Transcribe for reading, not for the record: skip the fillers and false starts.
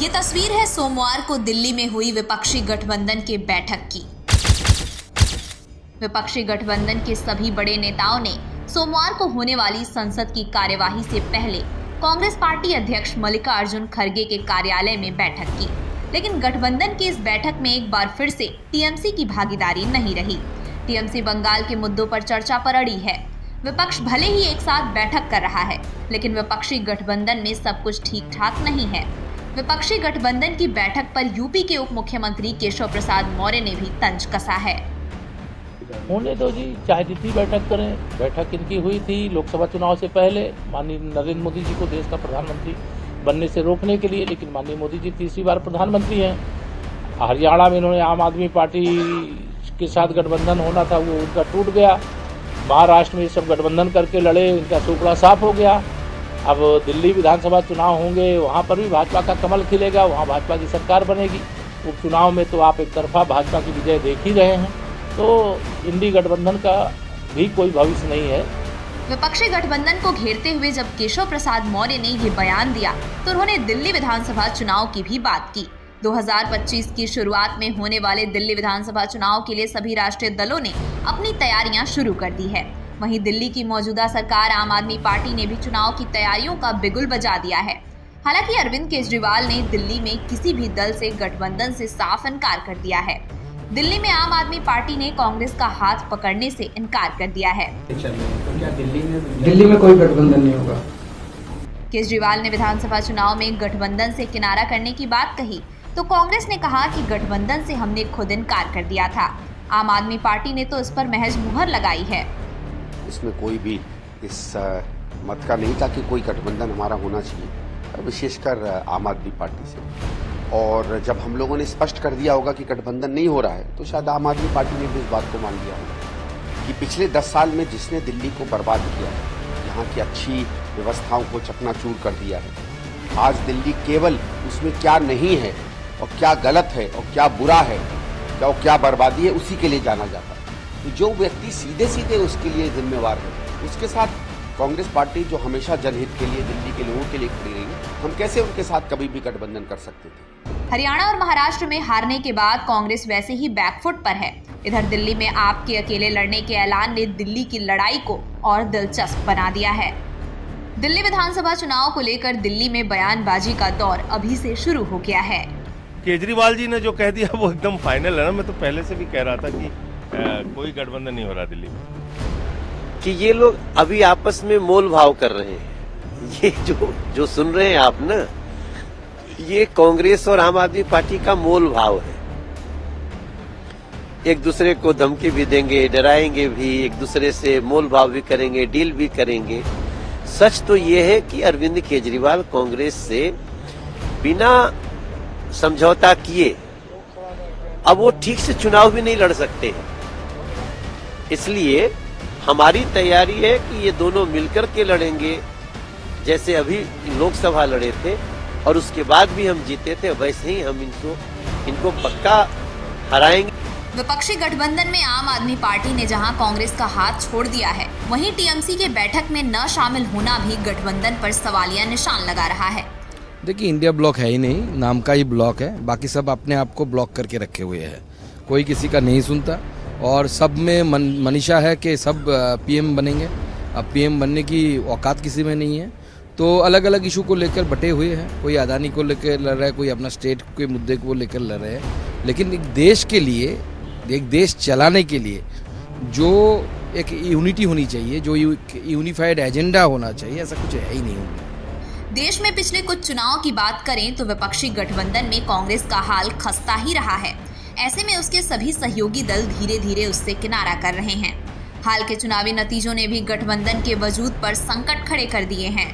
ये तस्वीर है सोमवार को दिल्ली में हुई विपक्षी गठबंधन के बैठक की। विपक्षी गठबंधन के सभी बड़े नेताओं ने सोमवार को होने वाली संसद की कार्यवाही से पहले कांग्रेस पार्टी अध्यक्ष मल्लिकार्जुन खड़गे के कार्यालय में बैठक की। लेकिन गठबंधन की इस बैठक में एक बार फिर से टीएमसी की भागीदारी नहीं रही। टीएमसी बंगाल के मुद्दों पर चर्चा पर अड़ी है। विपक्ष भले ही एक साथ बैठक कर रहा है, लेकिन विपक्षी गठबंधन में सब कुछ ठीक ठाक नहीं है। विपक्षी गठबंधन की बैठक पर यूपी के उप मुख्यमंत्री केशव प्रसाद मौर्य ने भी तंज कसा है। होने दो जी, चाहे जितनी बैठक करें। बैठक इनकी हुई थी लोकसभा चुनाव से पहले माननीय नरेंद्र मोदी जी को देश का प्रधानमंत्री बनने से रोकने के लिए, लेकिन माननीय मोदी जी तीसरी बार प्रधानमंत्री हैं। हरियाणा में इन्होंने आम आदमी पार्टी के साथ गठबंधन होना था, वो उनका टूट गया। महाराष्ट्र में सब गठबंधन करके लड़े, इनका सुपड़ा साफ हो गया। अब दिल्ली विधानसभा चुनाव होंगे, वहाँ पर भी भाजपा का कमल खिलेगा, वहाँ भाजपा की सरकार बनेगी। उपचुनाव में तो आप एक तरफा भाजपा की विजय देख ही रहे हैं, तो इंडी गठबंधन का भी कोई भविष्य नहीं है। विपक्षी गठबंधन को घेरते हुए जब केशव प्रसाद मौर्य ने ये बयान दिया तो उन्होंने दिल्ली विधानसभा चुनाव की भी बात की। 2025 की शुरुआत में होने वाले दिल्ली विधानसभा चुनाव के लिए सभी राष्ट्रीय दलों ने अपनी तैयारियां शुरू कर दी है। वहीं दिल्ली की मौजूदा सरकार आम आदमी पार्टी ने भी चुनाव की तैयारियों का बिगुल बजा दिया है। हालांकि अरविंद केजरीवाल ने दिल्ली में किसी भी दल से गठबंधन से साफ इनकार कर दिया है। दिल्ली में आम आदमी पार्टी ने कांग्रेस का हाथ पकड़ने से इनकार कर दिया है। तो क्या दिल्ली में कोई गठबंधन नहीं होगा? केजरीवाल ने विधानसभा चुनाव में गठबंधन से किनारा करने की बात कही तो कांग्रेस ने कहा कि गठबंधन से हमने खुद इनकार कर दिया था। आम आदमी पार्टी ने तो इस पर महज मुहर लगाई है। इसमें कोई भी इस मत का नहीं था कि कोई गठबंधन हमारा होना चाहिए, विशेषकर आम आदमी पार्टी से। और जब हम लोगों ने स्पष्ट कर दिया होगा कि गठबंधन नहीं हो रहा है, तो शायद आम आदमी पार्टी ने भी इस बात को मान लिया होगा कि पिछले 10 साल में जिसने दिल्ली को बर्बाद किया है, यहाँ की अच्छी व्यवस्थाओं को चकनाचूर कर दिया है, आज दिल्ली केवल उसमें क्या नहीं है और क्या गलत है और क्या बुरा है और क्या बर्बादी है, उसी के लिए जाना जाता है। तो जो व्यक्ति सीधे सीधे उसके लिए जिम्मेवार है, उसके साथ कांग्रेस पार्टी जो हमेशा जनहित के लिए, दिल्ली के लोगों के लिए खड़ी रही, हम कैसे उनके साथ कभी भी गठबंधन कर सकते थे? हरियाणा और महाराष्ट्र में हारने के बाद कांग्रेस वैसे ही बैकफुट पर है। इधर दिल्ली में आप के अकेले लड़ने के ऐलान ने दिल्ली की लड़ाई को और दिलचस्प बना दिया है। दिल्ली विधानसभा चुनाव को लेकर दिल्ली में बयानबाजी का दौर अभी से शुरू हो गया है। केजरीवाल जी ने जो कह दिया वो एकदम फाइनल है ना। मैं तो पहले से भी कह रहा था कि कोई गठबंधन नहीं हो रहा दिल्ली में। कि ये लोग अभी आपस में मोल भाव कर रहे हैं। ये जो सुन रहे हैं आप ना, ये कांग्रेस और आम आदमी पार्टी का मोल भाव है। एक दूसरे को धमकी भी देंगे, डराएंगे भी, एक दूसरे से मोल भाव भी करेंगे, डील भी करेंगे। सच तो ये है कि अरविंद केजरीवाल कांग्रेस से बिना समझौता किए अब वो ठीक से चुनाव भी नहीं लड़ सकते हैं। इसलिए हमारी तैयारी है कि ये दोनों मिलकर के लड़ेंगे, जैसे अभी लोकसभा लड़े थे और उसके बाद भी हम जीते थे, वैसे ही हम इनको पक्का हराएंगे। विपक्षी गठबंधन में आम आदमी पार्टी ने जहां कांग्रेस का हाथ छोड़ दिया है, वहीं टीएमसी के बैठक में न शामिल होना भी गठबंधन पर सवालिया निशान लगा रहा है। देखिए, इंडिया ब्लॉक है ही नहीं, नाम का ही ब्लॉक है। बाकी सब अपने आप को ब्लॉक करके रखे हुए हैं, कोई किसी का नहीं सुनता और सब में मनीषा है कि सब पीएम बनेंगे। अब पीएम बनने की औकात किसी में नहीं है, तो अलग अलग इशू को लेकर बटे हुए हैं। कोई अदानी को लेकर लड़ रहा है, कोई अपना स्टेट के मुद्दे को लेकर लड़ रहे हैं। लेकिन एक देश के लिए, एक देश चलाने के लिए जो एक यूनिटी होनी चाहिए, जो यूनिफाइड एजेंडा होना चाहिए, ऐसा कुछ है ही नहीं। देश में पिछले कुछ चुनाव की बात करें तो विपक्षी गठबंधन में कांग्रेस का हाल खस्ता ही रहा है। ऐसे में उसके सभी सहयोगी दल धीरे धीरे उससे किनारा कर रहे हैं। हाल के चुनावी नतीजों ने भी गठबंधन के वजूद पर संकट खड़े कर दिए हैं।